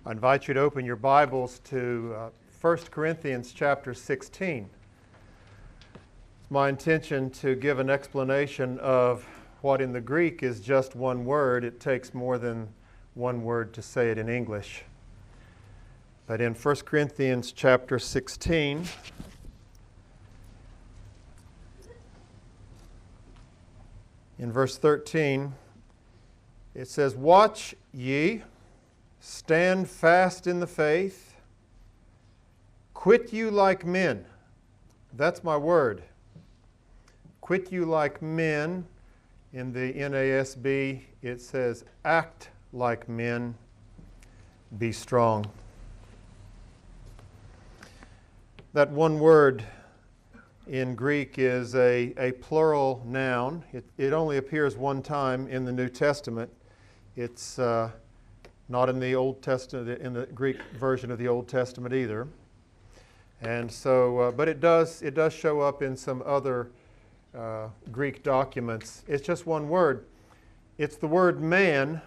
I invite you to open your Bibles to 1 Corinthians chapter 16. It's my intention to give an explanation of what in the Greek is just one word. It takes more than one word to say it in English. But in 1 Corinthians chapter 16, in verse 13, it says, "Watch ye, stand fast in the faith, quit you like men." That's my word. Quit you like men. In the NASB, it says, act like men, be strong. That one word in Greek is a plural noun. It only appears one time in the New Testament. It's not in the Old Testament, in the Greek version of the Old Testament either. And so, but it does show up in some other Greek documents. It's just one word. It's the word man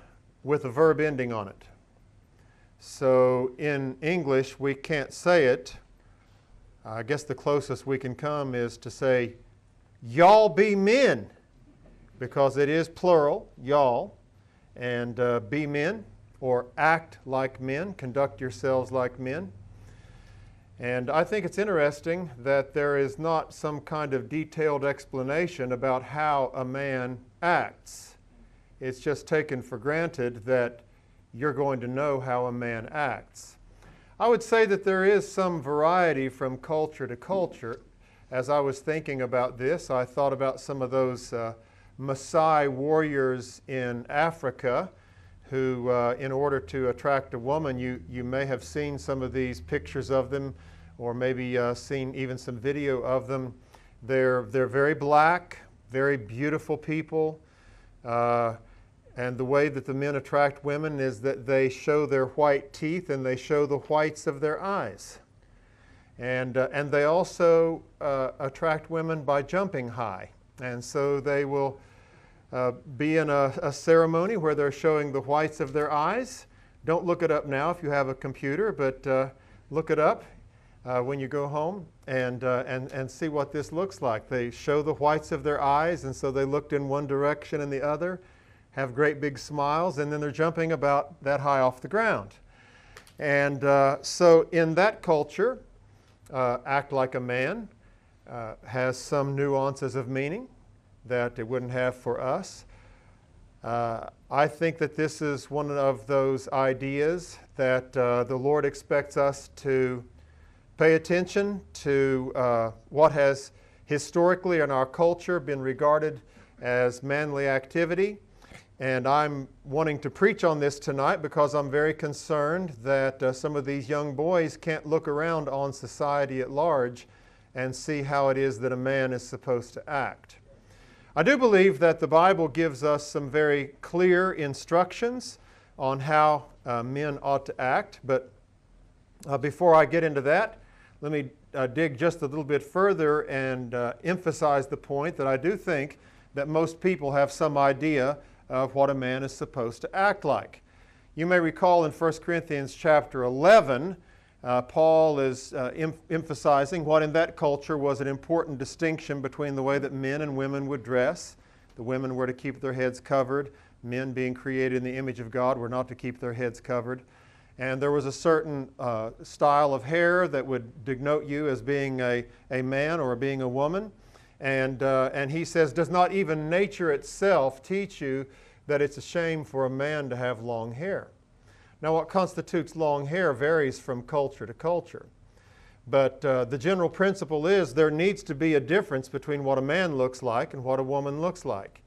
with a verb ending on it. So in English, we can't say it. I guess the closest we can come is to say, y'all be men, because it is plural, y'all, and be men, or act like men, conduct yourselves like men. And I think it's interesting that there is not some kind of detailed explanation about how a man acts. It's just taken for granted that you're going to know how a man acts. I would say that there is some variety from culture to culture. As I was thinking about this, I thought about some of those Maasai warriors in Africa who, in order to attract a woman, you may have seen some of these pictures of them, or maybe seen even some video of them. They're very black, very beautiful people, and the way that the men attract women is that they show their white teeth and they show the whites of their eyes. And they also attract women by jumping high. And so they will be in a ceremony where they're showing the whites of their eyes. Don't look it up now if you have a computer, but look it up when you go home and see what this looks like. They show the whites of their eyes, and so they looked in one direction and the other, have great big smiles, and then they're jumping about that high off the ground. And so in that culture, act like a man has some nuances of meaning that it wouldn't have for us. I think that this is one of those ideas that the Lord expects us to pay attention to what has historically in our culture been regarded as manly activity. And I'm wanting to preach on this tonight because I'm very concerned that some of these young boys can't look around on society at large and see how it is that a man is supposed to act. I do believe that the Bible gives us some very clear instructions on how men ought to act, but before I get into that, let me dig just a little bit further and emphasize the point that I do think that most people have some idea of what a man is supposed to act like. You may recall in 1 Corinthians chapter 11, Paul is emphasizing what in that culture was an important distinction between the way that men and women would dress. The women were to keep their heads covered. Men, being created in the image of God, were not to keep their heads covered. And there was a certain style of hair that would denote you as being a man or being a woman. And he says, does not even nature itself teach you that it's a shame for a man to have long hair? Now, what constitutes long hair varies from culture to culture. But the general principle is there needs to be a difference between what a man looks like and what a woman looks like.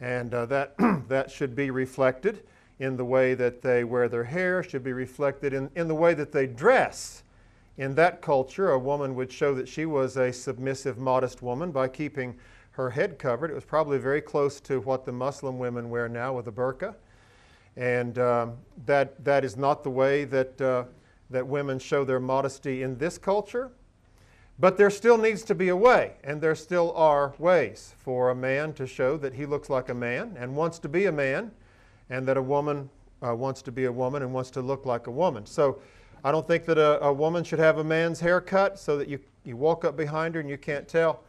And that should be reflected in the way that they wear their hair, should be reflected in the way that they dress. In that culture, a woman would show that she was a submissive, modest woman by keeping her head covered. It was probably very close to what the Muslim women wear now with a burqa. And that is not the way that women show their modesty in this culture. But there still needs to be a way, and there still are ways for a man to show that he looks like a man and wants to be a man, and that a woman wants to be a woman and wants to look like a woman. So I don't think that a woman should have a man's haircut so that you walk up behind her and you can't tell.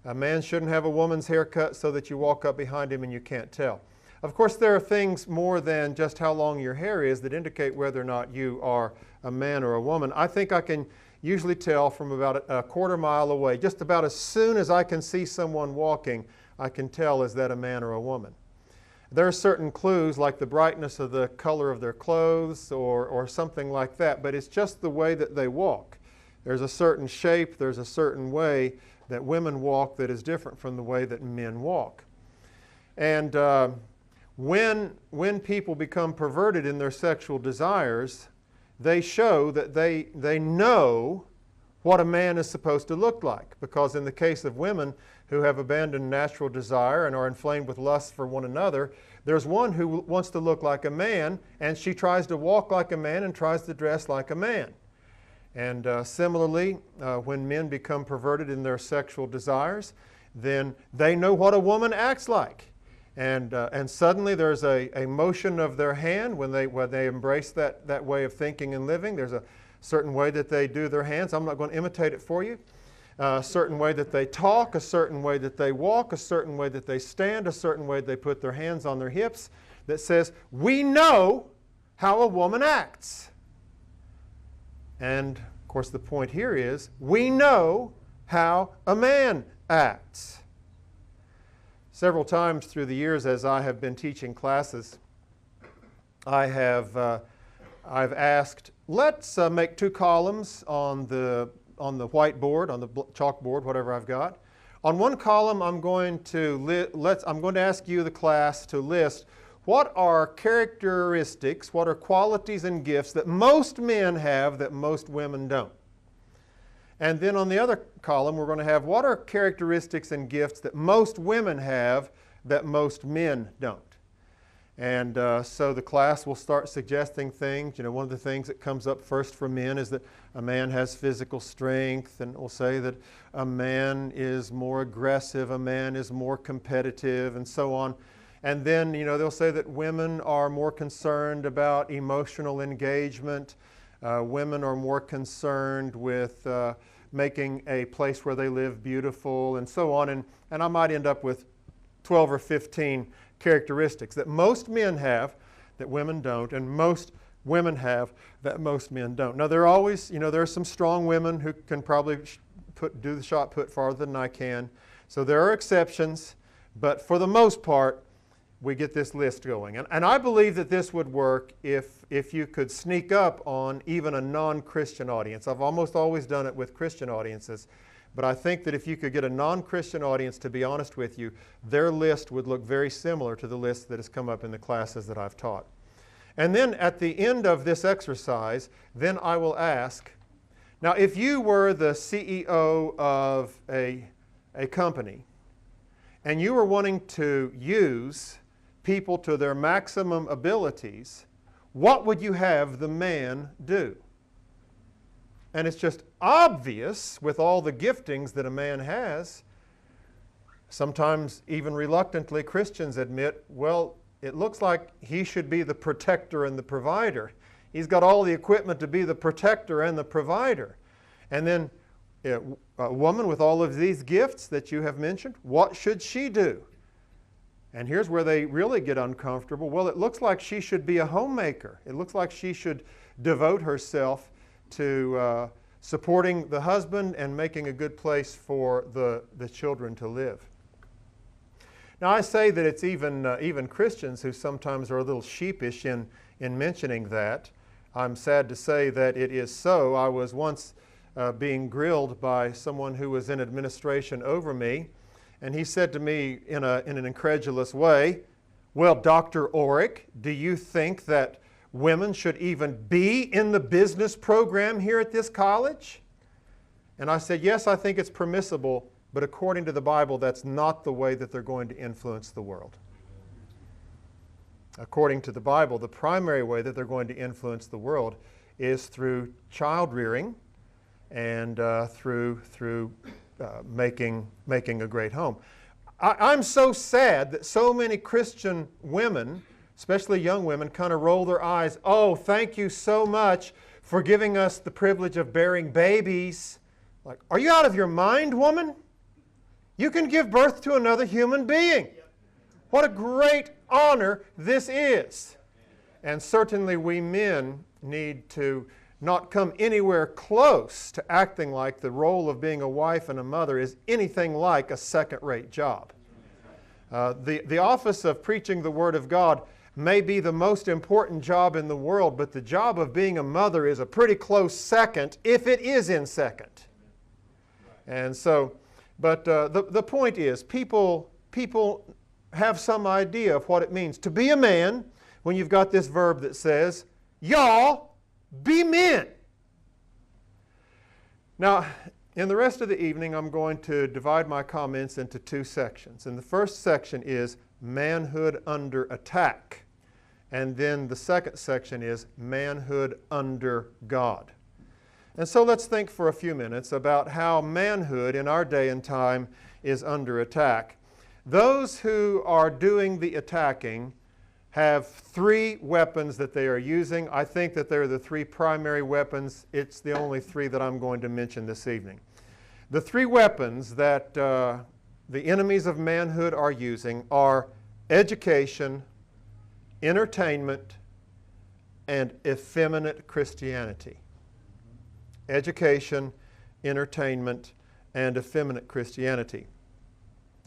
A man shouldn't have a woman's haircut so that you walk up behind him and you can't tell. Of course, there are things more than just how long your hair is that indicate whether or not you are a man or a woman. I think I can usually tell from about a quarter mile away, just about as soon as I can see someone walking, I can tell is that a man or a woman. There are certain clues like the brightness of the color of their clothes or something like that, but it's just the way that they walk. There's a certain shape, there's a certain way that women walk that is different from the way that men walk. And when people become perverted in their sexual desires, they show that they know what a man is supposed to look like. Because in the case of women who have abandoned natural desire and are inflamed with lust for one another, there's one who wants to look like a man, and she tries to walk like a man and tries to dress like a man. And similarly, when men become perverted in their sexual desires, then they know what a woman acts like. And suddenly there's a motion of their hand when they embrace that way of thinking and living. There's a certain way that they do their hands. I'm not going to imitate it for you. A certain way that they talk, a certain way that they walk, a certain way that they stand, a certain way they put their hands on their hips that says, we know how a woman acts. And of course the point here is, we know how a man acts. Several times through the years as I have been teaching classes, I've asked, let's make 2 columns on the whiteboard, on the chalkboard, whatever I've got. On one column, I'm going to ask you, the class, to list what are characteristics, what are qualities and gifts that most men have that most women don't. And then on the other column, we're going to have what are characteristics and gifts that most women have that most men don't. And so the class will start suggesting things. You know, one of the things that comes up first for men is that a man has physical strength, and we'll say that a man is more aggressive, a man is more competitive, and so on. And then, you know, they'll say that women are more concerned about emotional engagement. Women are more concerned with making a place where they live beautiful, and so on. And I might end up with 12 or 15 characteristics that most men have that women don't, and most women have that most men don't. Now, there are always, you know, there are some strong women who can probably do the shot put farther than I can. So there are exceptions, but for the most part, we get this list going. And I believe that this would work if you could sneak up on even a non-Christian audience. I've almost always done it with Christian audiences. But I think that if you could get a non-Christian audience, to be honest with you, their list would look very similar to the list that has come up in the classes that I've taught. And then at the end of this exercise, then I will ask, now if you were the CEO of a company and you were wanting to use people to their maximum abilities, what would you have the man do? And it's just obvious with all the giftings that a man has. Sometimes even reluctantly Christians admit, well, it looks like he should be the protector and the provider. He's got all the equipment to be the protector and the provider. And then a woman with all of these gifts that you have mentioned, what should she do? And here's where they really get uncomfortable. Well, it looks like she should be a homemaker. It looks like she should devote herself to supporting the husband and making a good place for the children to live. Now, I say that it's even Christians who sometimes are a little sheepish in mentioning that. I'm sad to say that it is so. I was once being grilled by someone who was in administration over me, and he said to me in an incredulous way, well, Dr. Orrick, do you think that women should even be in the business program here at this college? And I said, yes, I think it's permissible, but according to the Bible, that's not the way that they're going to influence the world. According to the Bible, the primary way that they're going to influence the world is through child rearing and through making a great home. I'm so sad that so many Christian women especially young women, kind of roll their eyes. Oh, thank you so much for giving us the privilege of bearing babies. Like, are you out of your mind, woman? You can give birth to another human being. What a great honor this is. And certainly we men need to not come anywhere close to acting like the role of being a wife and a mother is anything like a second-rate job. The office of preaching the Word of God may be the most important job in the world, but the job of being a mother is a pretty close second, if it is in second. And so, but the point is, people have some idea of what it means to be a man when you've got this verb that says, y'all be men. Now, in the rest of the evening, I'm going to divide my comments into two sections. And the first section is manhood under attack. And then the second section is manhood under God. And so let's think for a few minutes about how manhood in our day and time is under attack. Those who are doing the attacking have three weapons that they are using. I think that they're the three primary weapons. It's the only three that I'm going to mention this evening. The three weapons that the enemies of manhood are using are education, entertainment, and effeminate Christianity. Education, entertainment, and effeminate Christianity.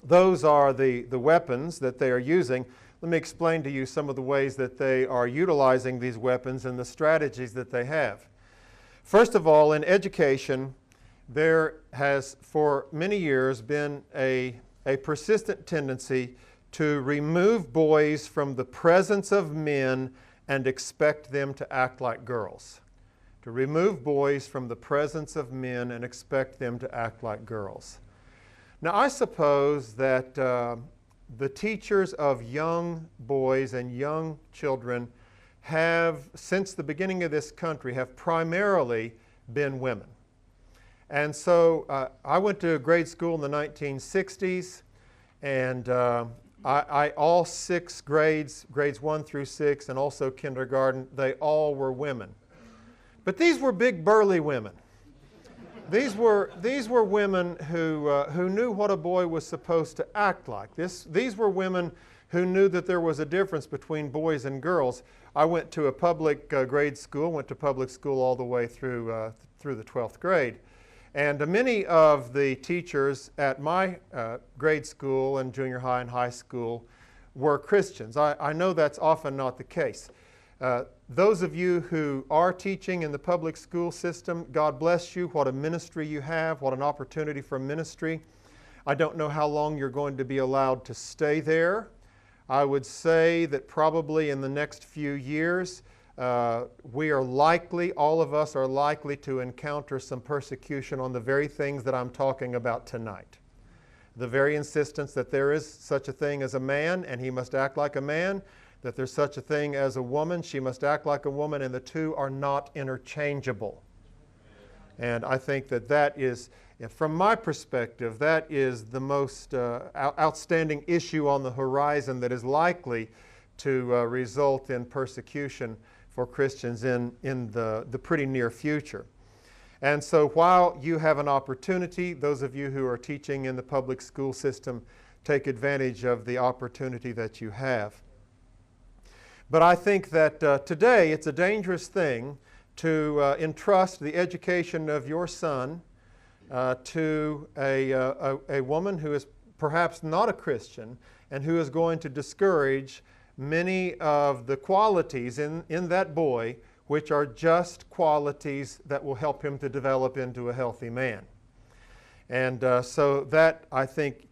Those are the weapons that they are using. Let me explain to you some of the ways that they are utilizing these weapons and the strategies that they have. First of all, in education, there has for many years been a persistent tendency to remove boys from the presence of men and expect them to act like girls. To remove boys from the presence of men and expect them to act like girls. Now, I suppose that the teachers of young boys and young children have, since the beginning of this country, have primarily been women. And so I went to grade school in the 1960s, and all 6 grades, grades 1 through 6, and also kindergarten, they all were women. But these were big, burly women. These were women who knew what a boy was supposed to act like. These were women who knew that there was a difference between boys and girls. I went to a public grade school, went to public school all the way through the 12th grade. And many of the teachers at my grade school and junior high and high school were Christians. I know that's often not the case. Those of you who are teaching in the public school system, God bless you. What a ministry you have. What an opportunity for ministry. I don't know how long you're going to be allowed to stay there. I would say that probably in the next few years, we are likely, all of us are likely to encounter some persecution on the very things that I'm talking about tonight. The very insistence that there is such a thing as a man and he must act like a man, that there's such a thing as a woman, she must act like a woman, and the two are not interchangeable. And I think that is, from my perspective, that is the most outstanding issue on the horizon that is likely to result in persecution for Christians in the pretty near future. And so while you have an opportunity, those of you who are teaching in the public school system, take advantage of the opportunity that you have. But I think that today it's a dangerous thing to entrust the education of your son to a woman who is perhaps not a Christian and who is going to discourage many of the qualities in that boy which are just qualities that will help him to develop into a healthy man. And so that, I think,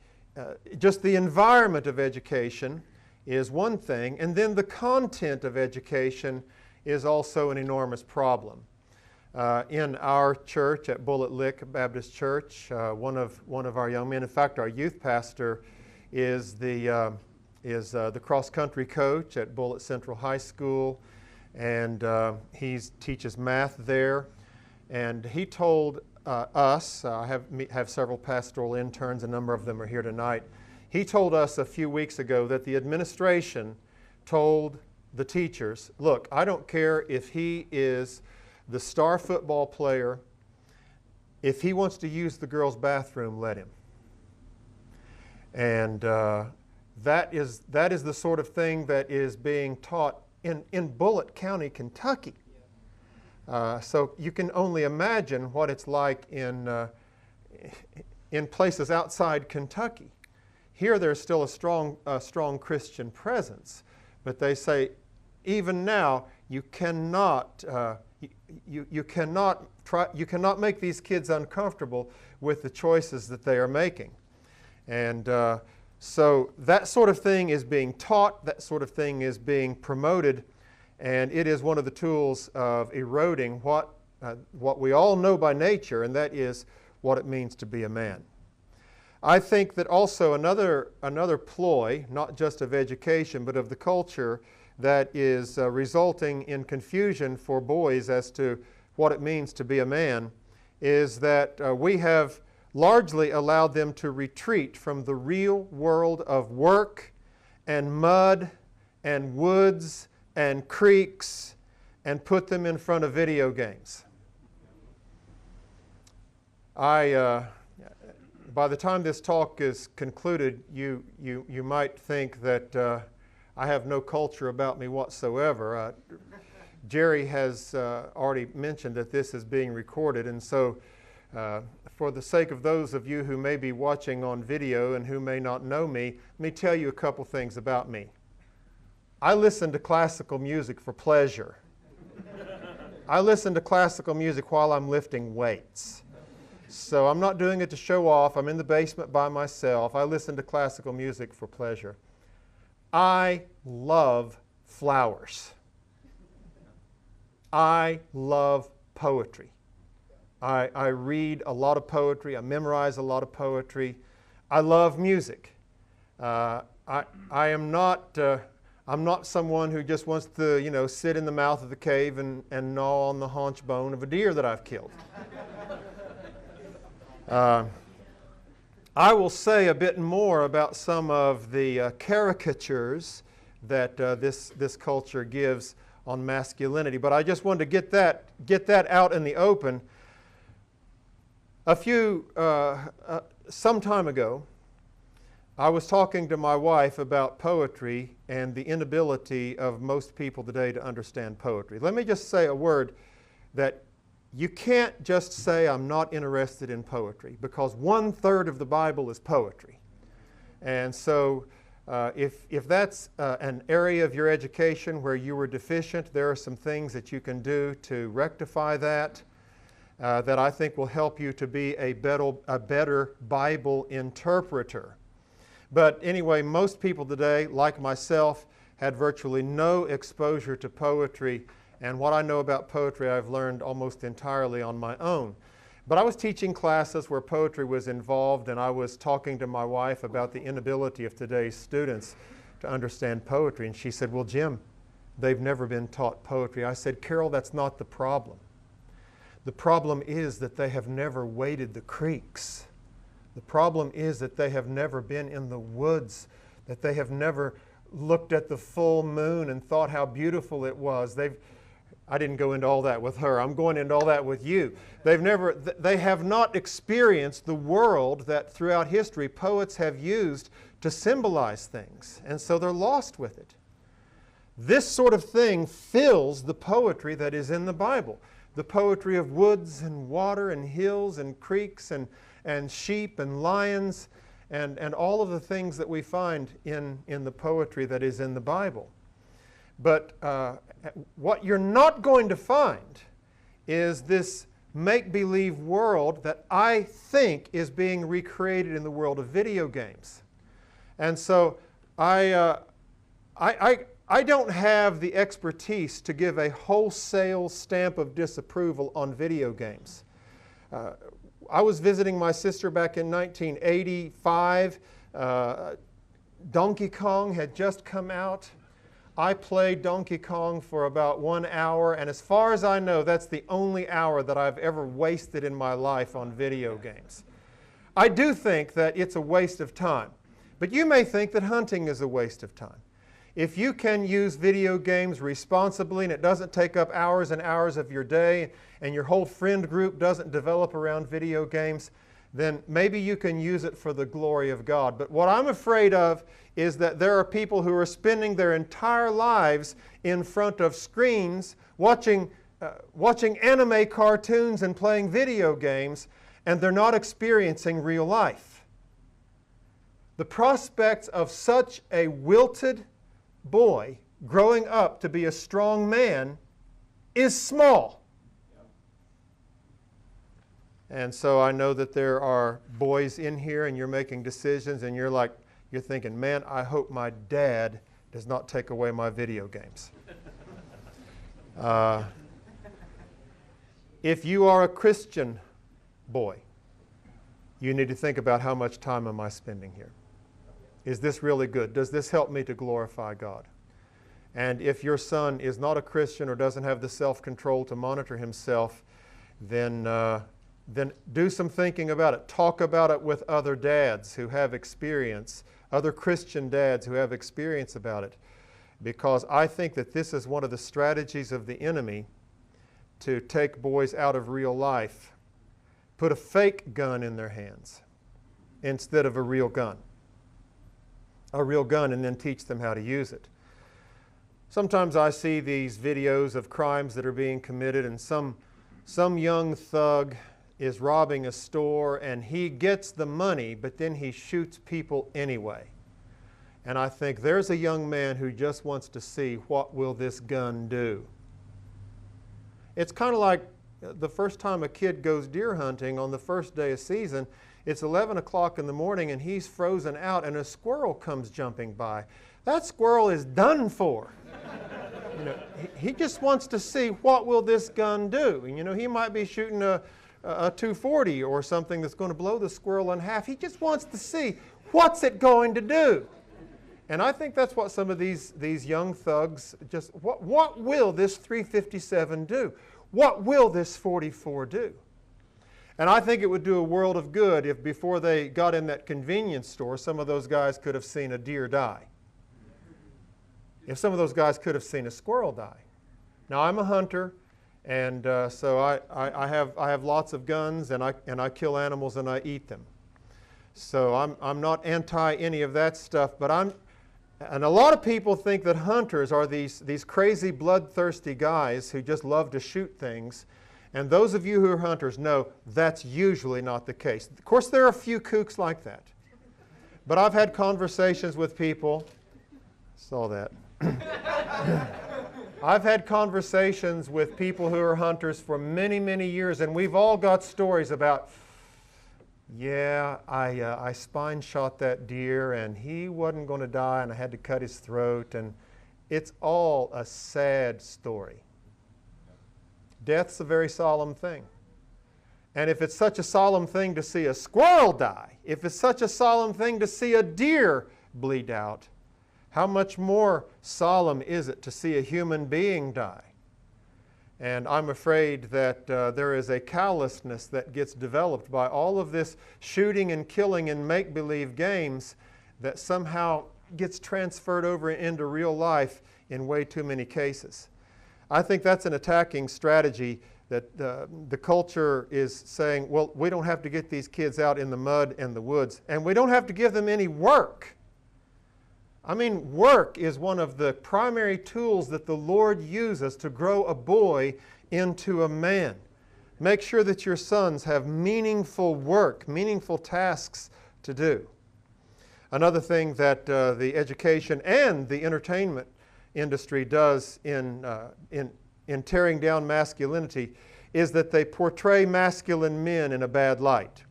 just the environment of education is one thing, and then the content of education is also an enormous problem. In our church at Bullet Lick Baptist Church, one of our young men, in fact, our youth pastor is the cross-country coach at Bullet Central High School, and he teaches math there. And he told us, I have several pastoral interns, a number of them are here tonight. He told us a few weeks ago that the administration told the teachers, look, I don't care if he is the star football player. If he wants to use the girls' bathroom, let him. And that is the sort of thing that is being taught in Bullitt County, Kentucky. So you can only imagine what it's like in places outside Kentucky. Here there's still a strong Christian presence, but they say even now you cannot you cannot make these kids uncomfortable with the choices that they are making. And so that sort of thing is being taught, that sort of thing is being promoted, and it is one of the tools of eroding what we all know by nature, and that is what it means to be a man. I think that also another ploy, not just of education, but of the culture, that is resulting in confusion for boys as to what it means to be a man, is that we have largely allowed them to retreat from the real world of work and mud and woods and creeks and put them in front of video games. By the time this talk is concluded, you might think that I have no culture about me whatsoever. Jerry has already mentioned that this is being recorded, and so for the sake of those of you who may be watching on video and who may not know me, let me tell you a couple things about me. I listen to classical music for pleasure. I listen to classical music while I'm lifting weights. So I'm not doing it to show off. I'm in the basement by myself. I listen to classical music for pleasure. I love flowers. I love poetry. I read a lot of poetry. I memorize a lot of poetry. I love music. I'm not someone who just wants to, sit in the mouth of the cave and gnaw on the haunch bone of a deer that I've killed. I will say a bit more about some of the caricatures that this culture gives on masculinity, but I just wanted to get that out in the open. Some time ago, I was talking to my wife about poetry and the inability of most people today to understand poetry. Let me just say a word that you can't just say I'm not interested in poetry, because 1/3 of the Bible is poetry. And so if that's an area of your education where you were deficient, there are some things that you can do to rectify that I think will help you to be a better Bible interpreter. But anyway, most people today, like myself, had virtually no exposure to poetry. And what I know about poetry, I've learned almost entirely on my own. But I was teaching classes where poetry was involved, and I was talking to my wife about the inability of today's students to understand poetry. And she said, "Well, Jim, they've never been taught poetry." I said, "Carol, that's not the problem. The problem is that they have never waded the creeks. The problem is that they have never been in the woods, that they have never looked at the full moon and thought how beautiful it was. I didn't go into all that with her. I'm going into all that with you. They have not experienced the world that throughout history poets have used to symbolize things, and so they're lost with it. This sort of thing fills the poetry that is in the Bible. The poetry of woods and water and hills and creeks and sheep and lions and all of the things that we find in the poetry that is in the Bible. But what you're not going to find is this make-believe world that I think is being recreated in the world of video games. And so I don't have the expertise to give a wholesale stamp of disapproval on video games. I was visiting my sister back in 1985. Donkey Kong had just come out. I played Donkey Kong for about 1 hour, and as far as I know, that's the only hour that I've ever wasted in my life on video games. I do think that it's a waste of time, but you may think that hunting is a waste of time. If you can use video games responsibly and it doesn't take up hours and hours of your day and your whole friend group doesn't develop around video games, then maybe you can use it for the glory of God. But what I'm afraid of is that there are people who are spending their entire lives in front of screens watching anime cartoons and playing video games, and they're not experiencing real life. The prospects of such a wilted boy growing up to be a strong man is small. And so I know that there are boys in here and you're making decisions and you're thinking, man, I hope my dad does not take away my video games. If you are a Christian boy, you need to think about how much time am I spending here? Is this really good? Does this help me to glorify God? And if your son is not a Christian or doesn't have the self-control to monitor himself, then do some thinking about it. Talk about it with other dads who have experience, other Christian dads who have experience about it. Because I think that this is one of the strategies of the enemy to take boys out of real life. Put a fake gun in their hands instead of a real gun. A real gun, and then teach them how to use it. Sometimes I see these videos of crimes that are being committed, and some young thug is robbing a store and he gets the money, but then he shoots people anyway. And I think there's a young man who just wants to see, what will this gun do? It's kind of like the first time a kid goes deer hunting on the first day of season. It's 11 o'clock in the morning and he's frozen out and a squirrel comes jumping by. That squirrel is done for. He just wants to see, what will this gun do? And he might be shooting a 240 or something that's going to blow the squirrel in half. He just wants to see, what's it going to do? And I think that's what some of these young thugs just, what will this 357 do? What will this 44 do? And I think it would do a world of good if before they got in that convenience store, some of those guys could have seen a deer die. If some of those guys could have seen a squirrel die. Now, I'm a hunter, and so I have lots of guns, and I kill animals and I eat them. So I'm not anti any of that stuff, but and a lot of people think that hunters are these crazy bloodthirsty guys who just love to shoot things. And those of you who are hunters know that's usually not the case. Of course, there are a few kooks like that. But I've had conversations with people. Saw that. I've had conversations with people who are hunters for many, many years, and we've all got stories about, yeah, I spine shot that deer, and he wasn't going to die, and I had to cut his throat, and it's all a sad story. Death's a very solemn thing. And if it's such a solemn thing to see a squirrel die, if it's such a solemn thing to see a deer bleed out, how much more solemn is it to see a human being die? And I'm afraid that there is a callousness that gets developed by all of this shooting and killing in make-believe games that somehow gets transferred over into real life in way too many cases. I think that's an attacking strategy that the culture is saying, well, we don't have to get these kids out in the mud and the woods, and we don't have to give them any work. I mean, work is one of the primary tools that the Lord uses to grow a boy into a man. Make sure that your sons have meaningful work, meaningful tasks to do. Another thing that the education and the entertainment industry does in tearing down masculinity is that they portray masculine men in a bad light.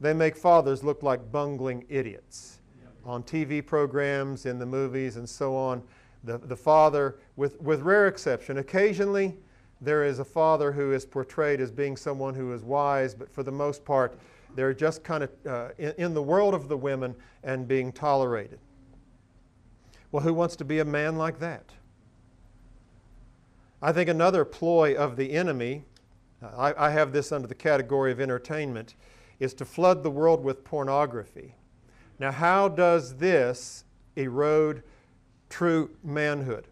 They make fathers look like bungling idiots. On TV programs, in the movies, and so on, the father, with rare exception, occasionally there is a father who is portrayed as being someone who is wise, but for the most part, they're just kind of in the world of the women and being tolerated. Well, who wants to be a man like that? I think another ploy of the enemy, I have this under the category of entertainment, is to flood the world with pornography. Now, how does this erode true manhood,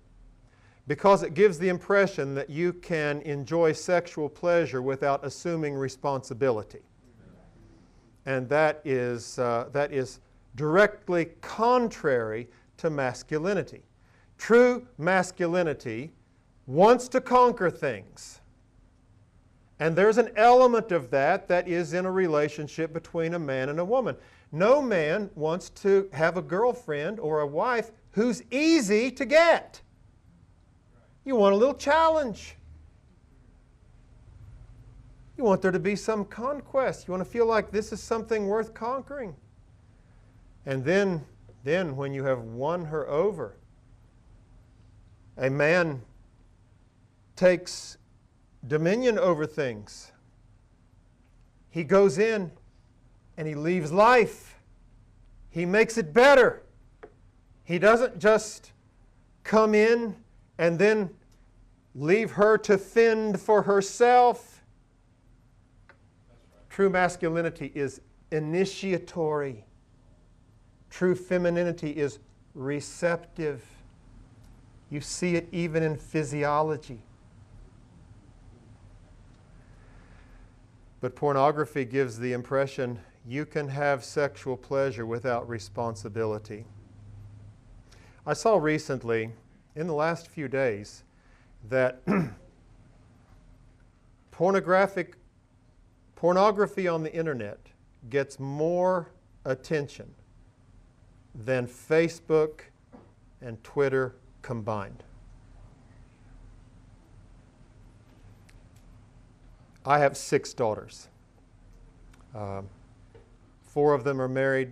because it gives the impression that you can enjoy sexual pleasure without assuming responsibility. And that is directly contrary to masculinity. True masculinity wants to conquer things. And there's an element of that that is in a relationship between a man and a woman. No man wants to have a girlfriend or a wife who's easy to get. You want a little challenge. You want there to be some conquest. You want to feel like this is something worth conquering. And then when you have won her over, a man takes dominion over things. He goes in and he leaves life. He makes it better. He doesn't just come in and then leave her to fend for herself. True masculinity is initiatory. True femininity is receptive. You see it even in physiology. But pornography gives the impression you can have sexual pleasure without responsibility. I saw recently, in the last few days, that pornography on the internet gets more attention than Facebook and Twitter combined. I have 6 daughters. 4 of them are married.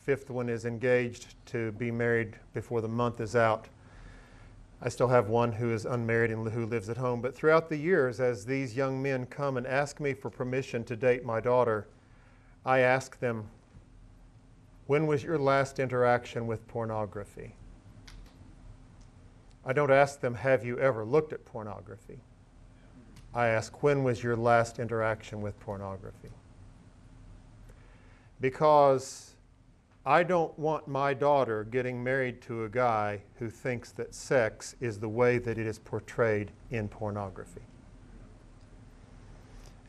5th one is engaged to be married before the month is out. I still have one who is unmarried and who lives at home. But throughout the years, as these young men come and ask me for permission to date my daughter, I ask them, when was your last interaction with pornography? I don't ask them, have you ever looked at pornography? I ask, when was your last interaction with pornography? Because I don't want my daughter getting married to a guy who thinks that sex is the way that it is portrayed in pornography.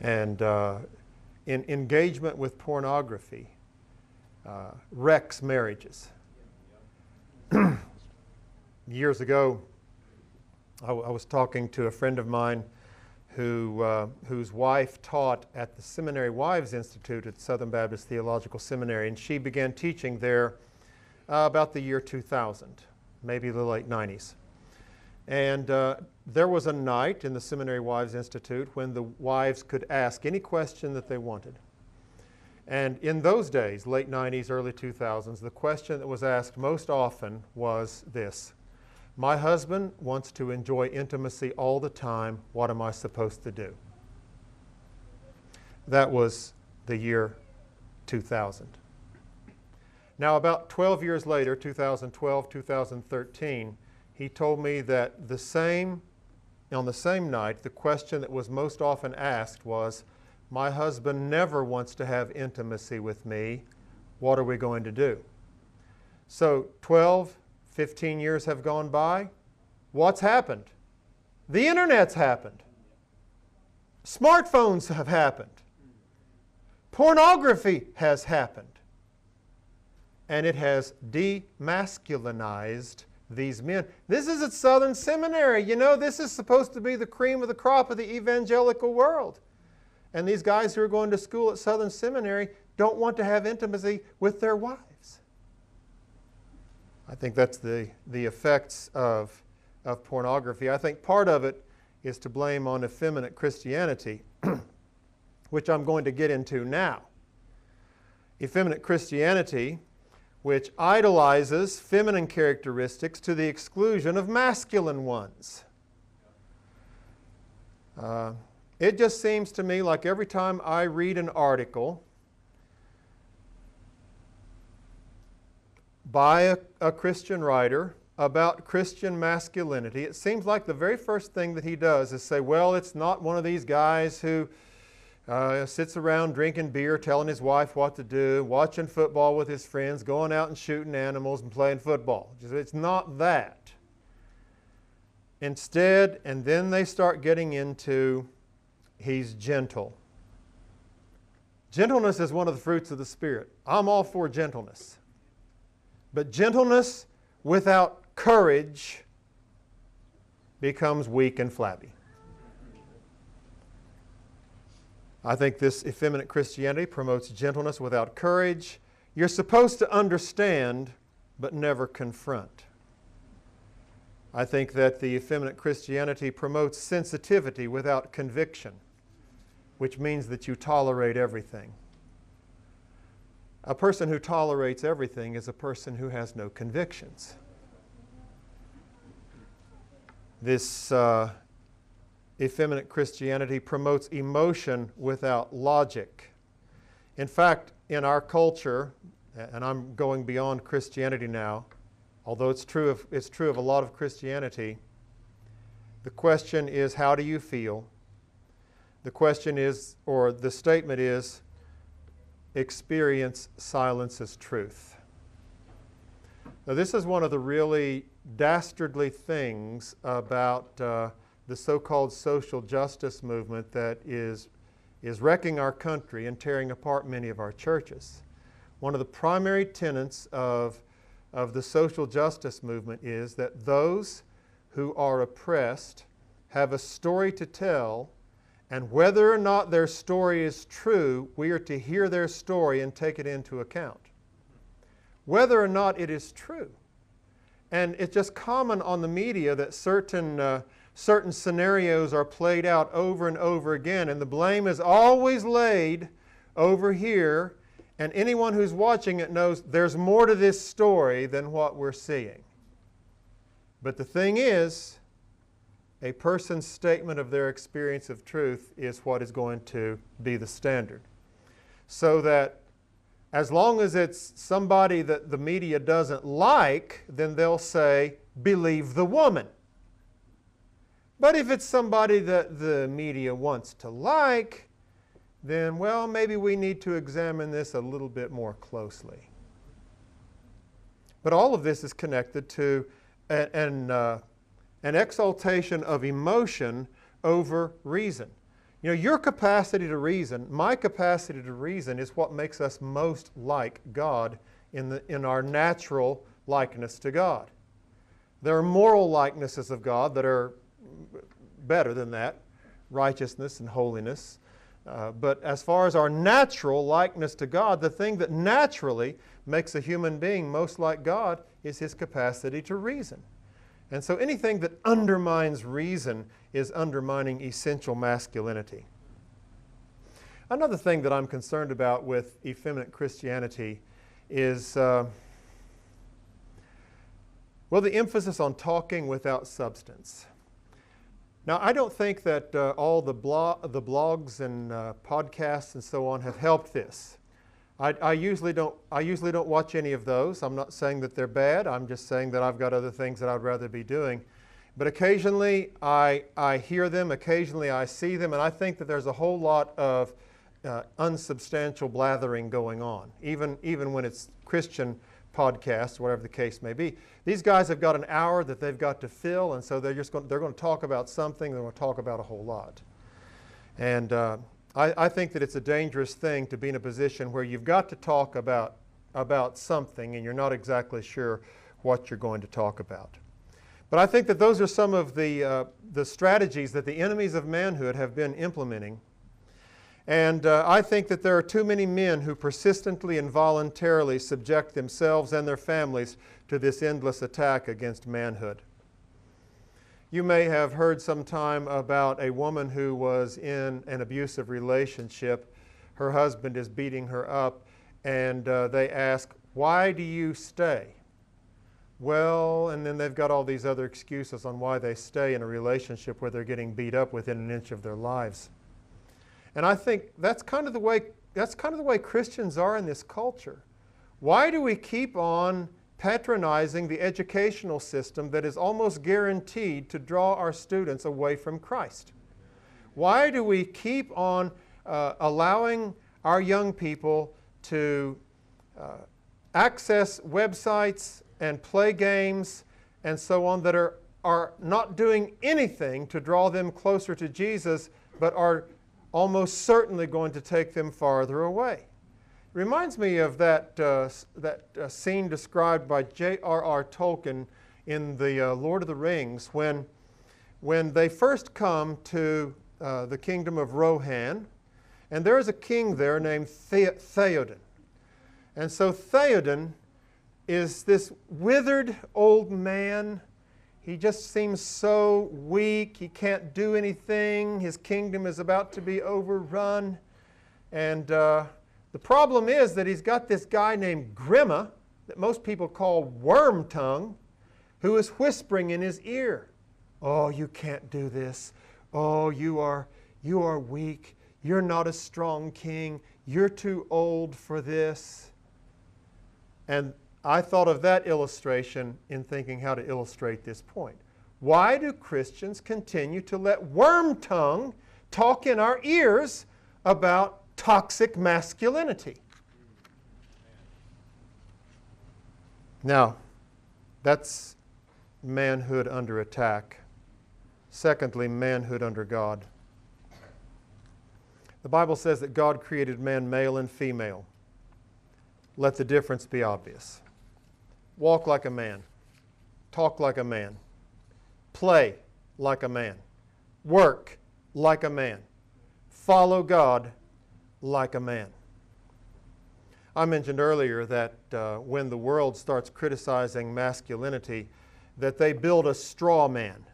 And in engagement with pornography wrecks marriages. Years ago, I was talking to a friend of mine whose wife taught at the Seminary Wives Institute at Southern Baptist Theological Seminary, and she began teaching there about the year 2000, maybe the late 90s. And there was a night in the Seminary Wives Institute when the wives could ask any question that they wanted. And in those days, late 90s, early 2000s, the question that was asked most often was this: my husband wants to enjoy intimacy all the time. What am I supposed to do? That was the year 2000. Now, about 12 years later, 2012, 2013, he told me that on the same night, the question that was most often asked was, my husband never wants to have intimacy with me. What are we going to do? So 12, 15 years have gone by. What's happened? The internet's happened. Smartphones have happened. Pornography has happened. And it has demasculinized these men. This is at Southern Seminary. You know, this is supposed to be the cream of the crop of the evangelical world. And these guys who are going to school at Southern Seminary don't want to have intimacy with their wives. I think that's the effects of pornography. I think part of it is to blame on effeminate Christianity, which I'm going to get into now. Effeminate Christianity, which idolizes feminine characteristics to the exclusion of masculine ones. It just seems to me like every time I read an article by a Christian writer about Christian masculinity, it seems like the very first thing that he does is say, well, it's not one of these guys who sits around drinking beer, telling his wife what to do, watching football with his friends, going out and shooting animals and playing football. It's not that. Instead, and then they start getting into, he's gentle. Gentleness is one of the fruits of the Spirit. I'm all for gentleness. But gentleness without courage becomes weak and flabby. I think this effeminate Christianity promotes gentleness without courage. You're supposed to understand, but never confront. I think that the effeminate Christianity promotes sensitivity without conviction, which means that you tolerate everything. A person who tolerates everything is a person who has no convictions. This effeminate Christianity promotes emotion without logic. In fact, in our culture, and I'm going beyond Christianity now, although it's true of a lot of Christianity, the question is, how do you feel? The question is, or the statement is, experience silences truth. Now, this is one of the really dastardly things about the so-called social justice movement that is wrecking our country and tearing apart many of our churches. One of the primary tenets of the social justice movement is that those who are oppressed have a story to tell, and whether or not their story is true, we are to hear their story and take it into account. Whether or not it is true. And it's just common on the media that certain scenarios are played out over and over again, and the blame is always laid over here, and anyone who's watching it knows there's more to this story than what we're seeing. But the thing is, a person's statement of their experience of truth is what is going to be the standard. So that as long as it's somebody that the media doesn't like, then they'll say, believe the woman. But if it's somebody that the media wants to like, then, well, maybe we need to examine this a little bit more closely. But all of this is connected to an exaltation of emotion over reason. You know, your capacity to reason, my capacity to reason, is what makes us most like God in our natural likeness to God. There are moral likenesses of God that are better than that, righteousness and holiness. But as far as our natural likeness to God, the thing that naturally makes a human being most like God is his capacity to reason. And so anything that undermines reason is undermining essential masculinity. Another thing that I'm concerned about with effeminate Christianity is, the emphasis on talking without substance. Now, I don't think that all the blogs and podcasts and so on have helped this. I usually don't watch any of those. I'm not saying that they're bad. I'm just saying that I've got other things that I'd rather be doing. But occasionally I hear them, occasionally I see them, and I think that there's a whole lot of unsubstantial blathering going on, even when it's Christian podcasts, whatever the case may be. These guys have got an hour that they've got to fill, and so they're going to talk about something. They're going to talk about a whole lot. And I think that it's a dangerous thing to be in a position where you've got to talk about something and you're not exactly sure what you're going to talk about. But I think that those are some of the strategies that the enemies of manhood have been implementing. And I think that there are too many men who persistently and voluntarily subject themselves and their families to this endless attack against manhood. You may have heard sometime about a woman who was in an abusive relationship. Her husband is beating her up, and they ask, "Why do you stay?" Well, and then they've got all these other excuses on why they stay in a relationship where they're getting beat up within an inch of their lives. And I think that's kind of the way Christians are in this culture. Why do we keep on patronizing the educational system that is almost guaranteed to draw our students away from Christ? Why do we keep on allowing our young people to access websites and play games and so on that are not doing anything to draw them closer to Jesus, but are almost certainly going to take them farther away. It reminds me of that scene described by J.R.R. Tolkien in the Lord of the Rings when they first come to the kingdom of Rohan, and there is a king there named Theoden. And so Theoden is this withered old man. He just seems so weak. He can't do anything. His kingdom is about to be overrun. And the problem is that he's got this guy named Grima, that most people call Worm Tongue, who is whispering in his ear, "Oh, you can't do this. Oh, you are weak. You're not a strong king. You're too old for this." And I thought of that illustration in thinking how to illustrate this point. Why do Christians continue to let Worm Tongue talk in our ears about toxic masculinity? Now, that's manhood under attack. Secondly, manhood under God. The Bible says that God created man male and female. Let the difference be obvious. Walk like a man. Talk like a man. Play like a man. Work like a man. Follow God like a man. I mentioned earlier that when the world starts criticizing masculinity, that they build a straw man.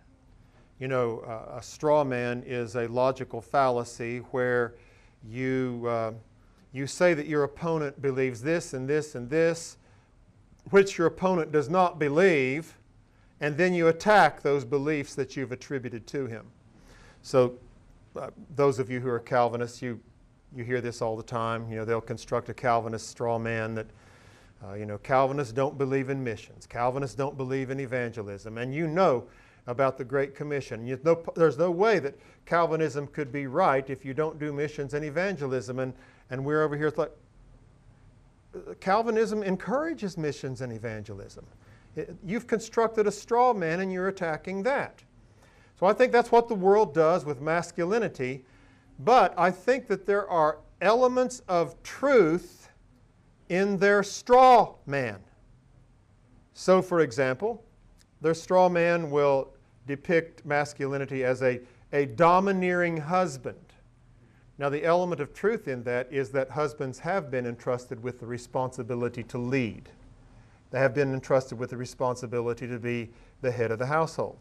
You know, a straw man is a logical fallacy where you say that your opponent believes this and this and this, which your opponent does not believe, and then you attack those beliefs that you've attributed to him. So those of you who are Calvinists, you hear this all the time. You know, they'll construct a Calvinist straw man that, Calvinists don't believe in missions. Calvinists don't believe in evangelism. And you know about the Great Commission. There's no way that Calvinism could be right if you don't do missions and evangelism. And we're over here, it's like, Calvinism encourages missions and evangelism. You've constructed a straw man and you're attacking that. So I think that's what the world does with masculinity. But I think that there are elements of truth in their straw man. So, for example, their straw man will depict masculinity as a domineering husband. Now, the element of truth in that is that husbands have been entrusted with the responsibility to lead. They have been entrusted with the responsibility to be the head of the household.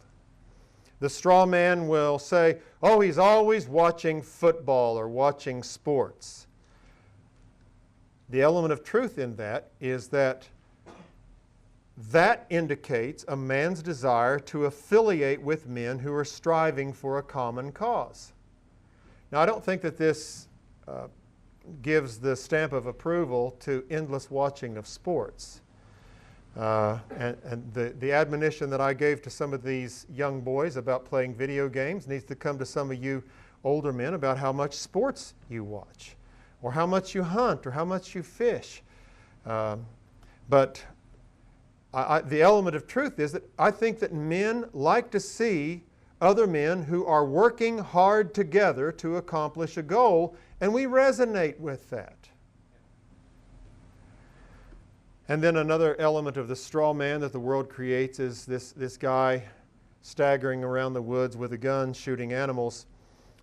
The straw man will say, "Oh, he's always watching football or watching sports." The element of truth in that is that indicates a man's desire to affiliate with men who are striving for a common cause. Now, I don't think that this gives the stamp of approval to endless watching of sports. And the admonition that I gave to some of these young boys about playing video games needs to come to some of you older men about how much sports you watch, or how much you hunt, or how much you fish. But the element of truth is that I think that men like to see other men who are working hard together to accomplish a goal, and we resonate with that. And then another element of the straw man that the world creates is this guy staggering around the woods with a gun shooting animals.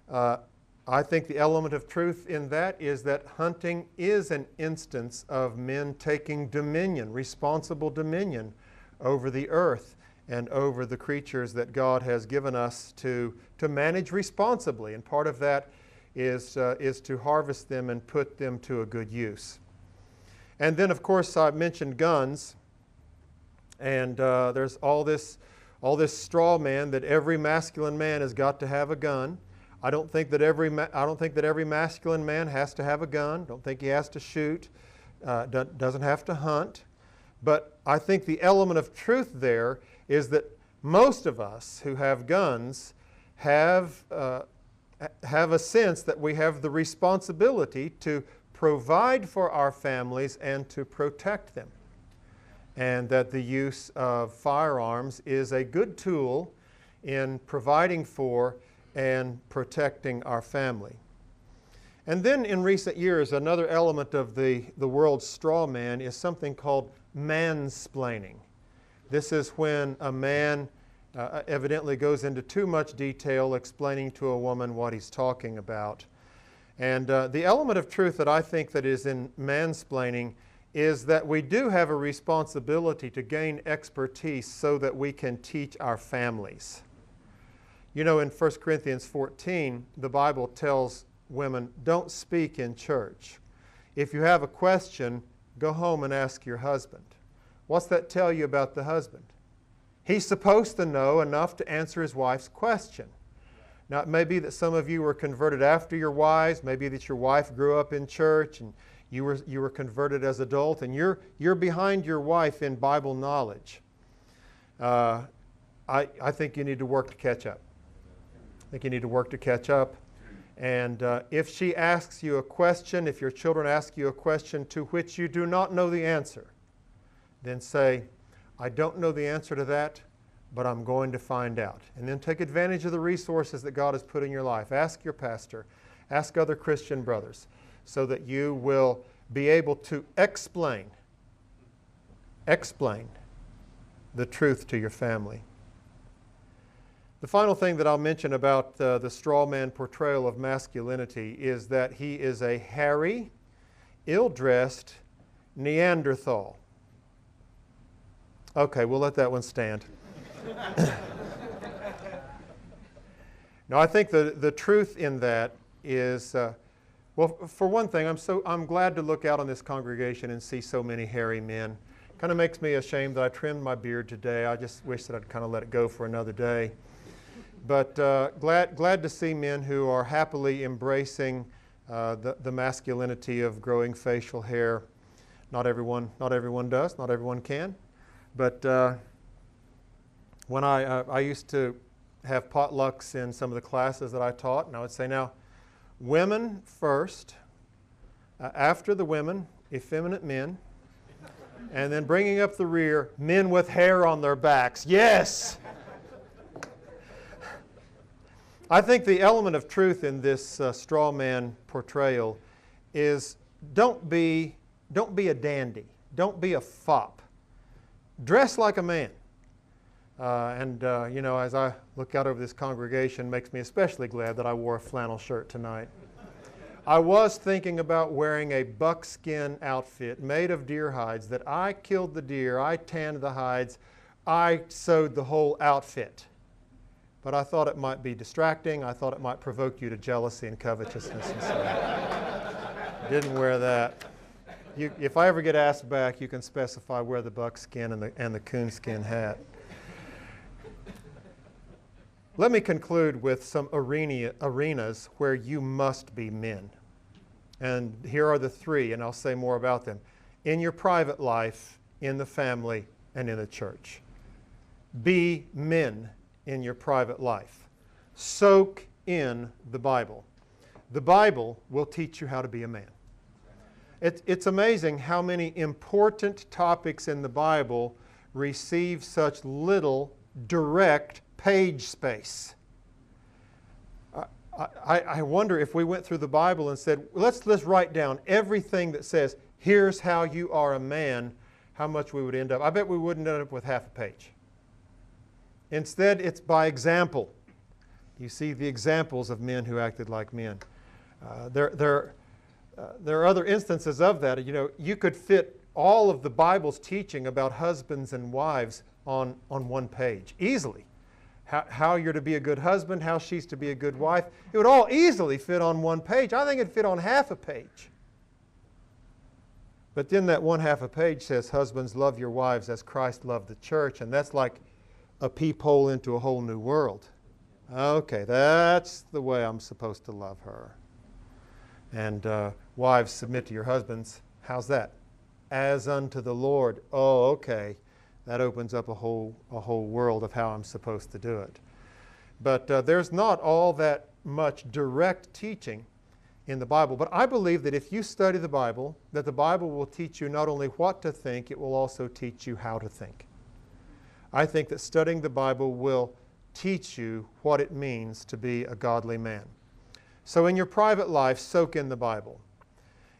I think the element of truth in that is that hunting is an instance of men taking dominion, responsible dominion over the earth and over the creatures that God has given us to manage responsibly. And part of that is to harvest them and put them to a good use. And then, of course, I mentioned guns, and there's all this straw man that every masculine man has got to have a gun. I don't think that every masculine man has to have a gun. Don't think he has to shoot. Doesn't have to hunt. But I think the element of truth there is that most of us who have guns have have a sense that we have the responsibility to provide for our families and to protect them, and that the use of firearms is a good tool in providing for and protecting our family. And then in recent years, another element of the world's straw man is something called mansplaining. This is when a man evidently goes into too much detail explaining to a woman what he's talking about. And the element of truth that I think that is in mansplaining is that we do have a responsibility to gain expertise so that we can teach our families. You know, in 1 Corinthians 14, the Bible tells women, don't speak in church. If you have a question, go home and ask your husband. What's that tell you about the husband? He's supposed to know enough to answer his wife's question. Now, it may be that some of you were converted after your wives, maybe that your wife grew up in church and you were converted as adult, and you're behind your wife in Bible knowledge. I think you need to work to catch up. I think you need to work to catch up. And if she asks you a question, if your children ask you a question to which you do not know the answer, then say, I don't know the answer to that, but I'm going to find out. And then take advantage of the resources that God has put in your life. Ask your pastor. Ask other Christian brothers, so that you will be able to explain the truth to your family. The final thing that I'll mention about the straw man portrayal of masculinity is that he is a hairy, ill-dressed Neanderthal. Okay, we'll let that one stand. Now, I think the truth in that is, well, for one thing, I'm glad to look out on this congregation and see so many hairy men. Kind of makes me ashamed that I trimmed my beard today. I just wish that I'd kind of let it go for another day. But glad to see men who are happily embracing the masculinity of growing facial hair. Not everyone does. Not everyone can. But when I used to have potlucks in some of the classes that I taught, and I would say, now, women first, after the women, effeminate men, and then bringing up the rear, men with hair on their backs. Yes! I think the element of truth in this straw man portrayal is don't be a dandy. Don't be a fop. Dress like a man. You know, as I look out over this congregation, it makes me especially glad that I wore a flannel shirt tonight. I was thinking about wearing a buckskin outfit made of deer hides, that I killed the deer, I tanned the hides, I sewed the whole outfit. But I thought it might be distracting. I thought it might provoke you to jealousy and covetousness. And so didn't wear that. If I ever get asked back, you can specify wear the buckskin and the coonskin hat. Let me conclude with some arenas where you must be men. And here are the three, and I'll say more about them. In your private life, in the family, and in the church. Be men in your private life. Soak in the Bible. The Bible will teach you how to be a man. It's amazing how many important topics in the Bible receive such little direct page space. I wonder if we went through the Bible and said, let's write down everything that says, here's how you are a man, how much we would end up. I bet we wouldn't end up with half a page. Instead, it's by example. You see the examples of men who acted like men. There are other instances of that. You know, you could fit all of the Bible's teaching about husbands and wives on one page, easily. How you're to be a good husband, how she's to be a good wife. It would all easily fit on one page. I think it'd fit on half a page. But then that one half a page says, husbands, love your wives as Christ loved the church. And that's like a peephole into a whole new world. Okay, that's the way I'm supposed to love her. And wives, submit to your husbands. How's that? As unto the Lord. Oh, okay. That opens up a whole world of how I'm supposed to do it. But there's not all that much direct teaching in the Bible. But I believe that if you study the Bible, that the Bible will teach you not only what to think, it will also teach you how to think. I think that studying the Bible will teach you what it means to be a godly man. So in your private life, soak in the Bible.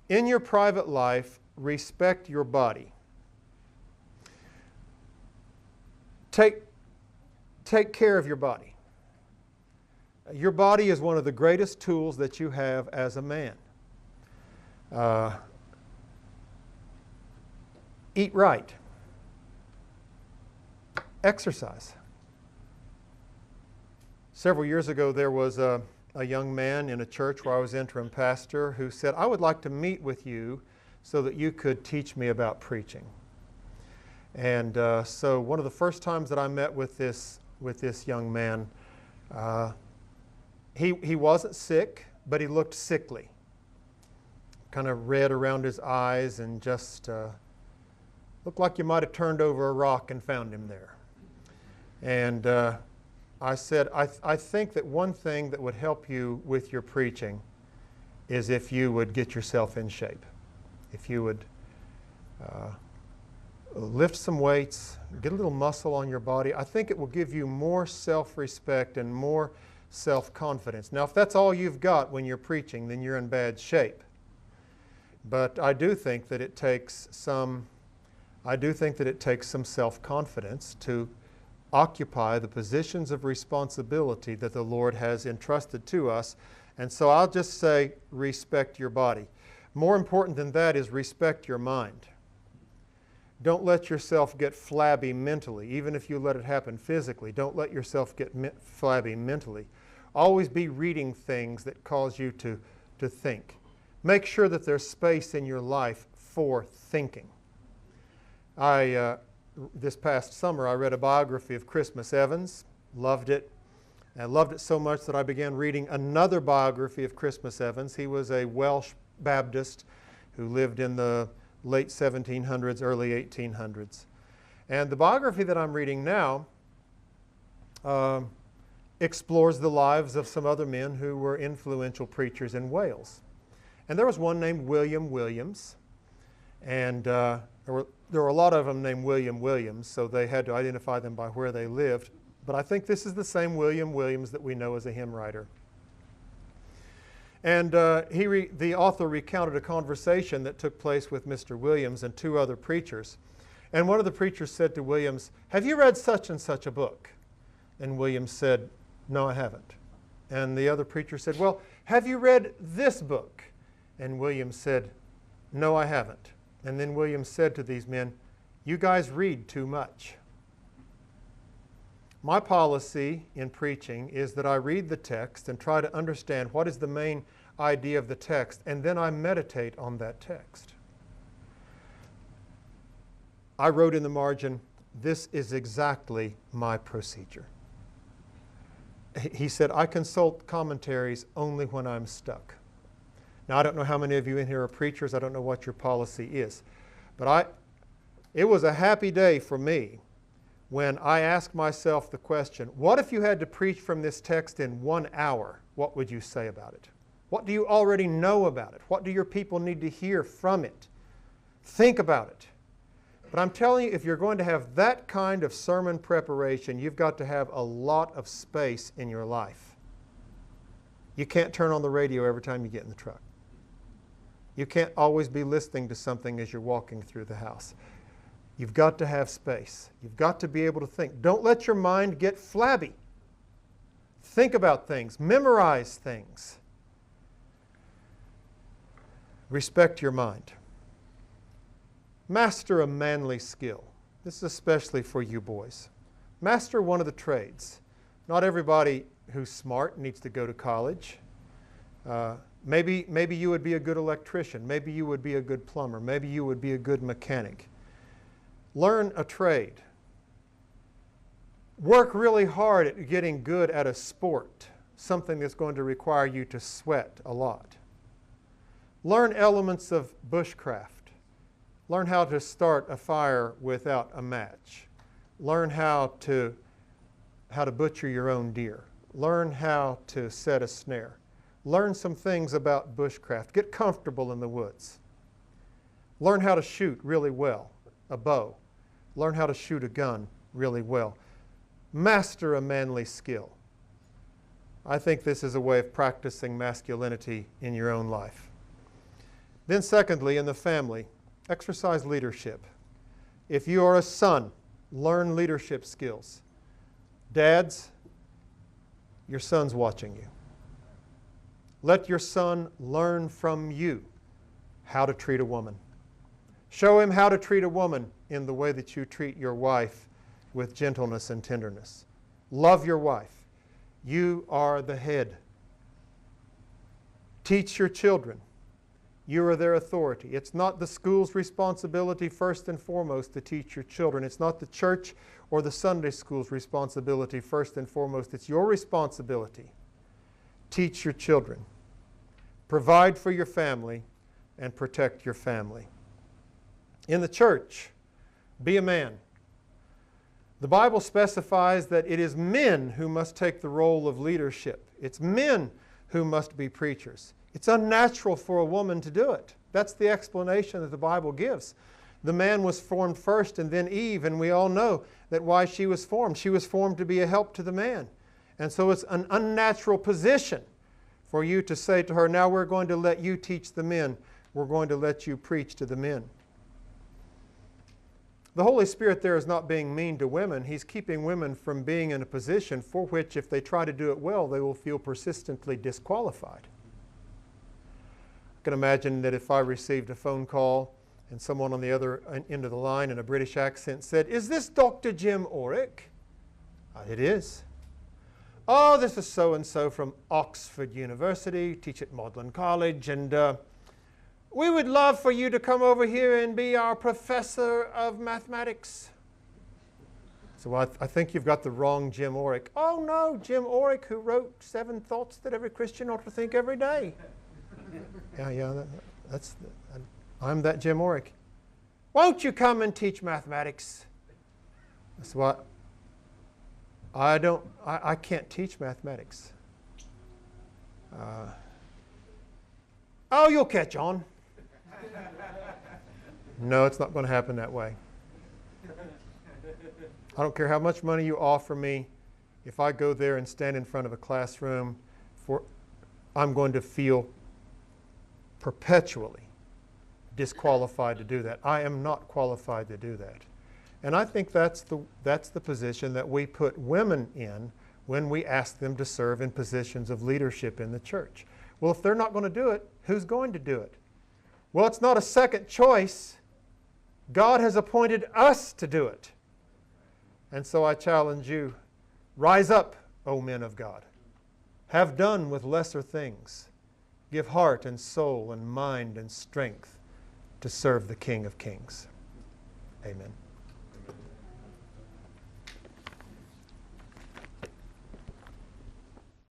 In your private life, respect your body. Take care of your body. Your body is one of the greatest tools that you have as a man. Eat right. Exercise. Several years ago, there was a young man in a church where I was interim pastor who said, I would like to meet with you so that you could teach me about preaching. And so one of the first times that I met with this young man, he wasn't sick, but he looked sickly. Kind of red around his eyes and just looked like you might have turned over a rock and found him there. And I said, I think that one thing that would help you with your preaching is if you would get yourself in shape. If you would lift some weights, get a little muscle on your body. I think it will give you more self-respect and more self-confidence. Now, if that's all you've got when you're preaching, then you're in bad shape. But I do think that it takes some self-confidence to occupy the positions of responsibility that the Lord has entrusted to us. And so I'll just say, respect your body. More important than that is respect your mind. Don't let yourself get flabby mentally, even if you let it happen physically. Don't let yourself get flabby mentally. Always be reading things that cause you to think. Make sure that there's space in your life for thinking. This past summer, I read a biography of Christmas Evans. Loved it. I loved it so much that I began reading another biography of Christmas Evans. He was a Welsh Baptist who lived in the late 1700s, early 1800s. And the biography that I'm reading now explores the lives of some other men who were influential preachers in Wales. And there was one named William Williams, and there were a lot of them named William Williams, so they had to identify them by where they lived. But I think this is the same William Williams that we know as a hymn writer. And the author recounted a conversation that took place with Mr. Williams and two other preachers. And one of the preachers said to Williams, "Have you read such and such a book?" And Williams said, "No, I haven't." And the other preacher said, "Well, have you read this book?" And Williams said, "No, I haven't." And then Williams said to these men, "You guys read too much." My policy in preaching is that I read the text and try to understand what is the main idea of the text, and then I meditate on that text. I wrote in the margin, "This is exactly my procedure." He said, "I consult commentaries only when I'm stuck." Now, I don't know how many of you in here are preachers. I don't know what your policy is. But it was a happy day for me when I asked myself the question, what if you had to preach from this text in 1 hour? What would you say about it? What do you already know about it? What do your people need to hear from it? Think about it. But I'm telling you, if you're going to have that kind of sermon preparation, you've got to have a lot of space in your life. You can't turn on the radio every time you get in the truck. You can't always be listening to something as you're walking through the house. You've got to have space. You've got to be able to think. Don't let your mind get flabby. Think about things. Memorize things. Respect your mind. Master a manly skill. This is especially for you boys. Master one of the trades. Not everybody who's smart needs to go to college. Maybe you would be a good electrician. Maybe you would be a good plumber. Maybe you would be a good mechanic. Learn a trade. Work really hard at getting good at a sport, something that's going to require you to sweat a lot. Learn elements of bushcraft. Learn how to start a fire without a match. Learn how to butcher your own deer. learn how to set a snare. Learn some things about bushcraft. Get comfortable in the woods. Learn how to shoot really well, a bow. Learn how to shoot a gun really well. Master a manly skill. I think this is a way of practicing masculinity in your own life. Then secondly, in the family, exercise leadership. If you are a son, learn leadership skills. Dads, your son's watching you. Let your son learn from you how to treat a woman. Show him how to treat a woman in the way that you treat your wife with gentleness and tenderness. Love your wife. You are the head. Teach your children. You are their authority. It's not the school's responsibility first and foremost to teach your children. It's not the church or the Sunday school's responsibility first and foremost. It's your responsibility. Teach your children. Provide for your family and protect your family. In the church, be a man. The Bible specifies that it is men who must take the role of leadership. It's men who must be preachers. It's unnatural for a woman to do it. That's the explanation that the Bible gives. The man was formed first and then Eve, and we all know that why she was formed. She was formed to be a help to the man. And so it's an unnatural position for you to say to her, now we're going to let you teach the men. We're going to let you preach to the men. The Holy Spirit there is not being mean to women. He's keeping women from being in a position for which, if they try to do it well, they will feel persistently disqualified. I can imagine that if I received a phone call and someone on the other end of the line in a British accent said, "Is this Dr. Jim Orrick?" It is. "Oh, this is so-and-so from Oxford University, teach at Magdalen College, and we would love for you to come over here and be our professor of mathematics." So I think you've got the wrong Jim Orrick. "Oh no, Jim Orrick, who wrote 7 Thoughts That Every Christian Ought to Think Every Day." I'm that Jim Orrick. "Won't you come and teach mathematics?" So I can't teach mathematics. "Oh, you'll catch on." No, it's not going to happen that way. I don't care how much money you offer me. If I go there and stand in front of a classroom, I'm going to feel perpetually disqualified to do that. I am not qualified to do that. And I think that's the position that we put women in when we ask them to serve in positions of leadership in the church. Well, if they're not going to do it, who's going to do it? Well, it's not a second choice. God has appointed us to do it. And so I challenge you, rise up, O men of God. Have done with lesser things. Give heart and soul and mind and strength to serve the King of Kings. Amen.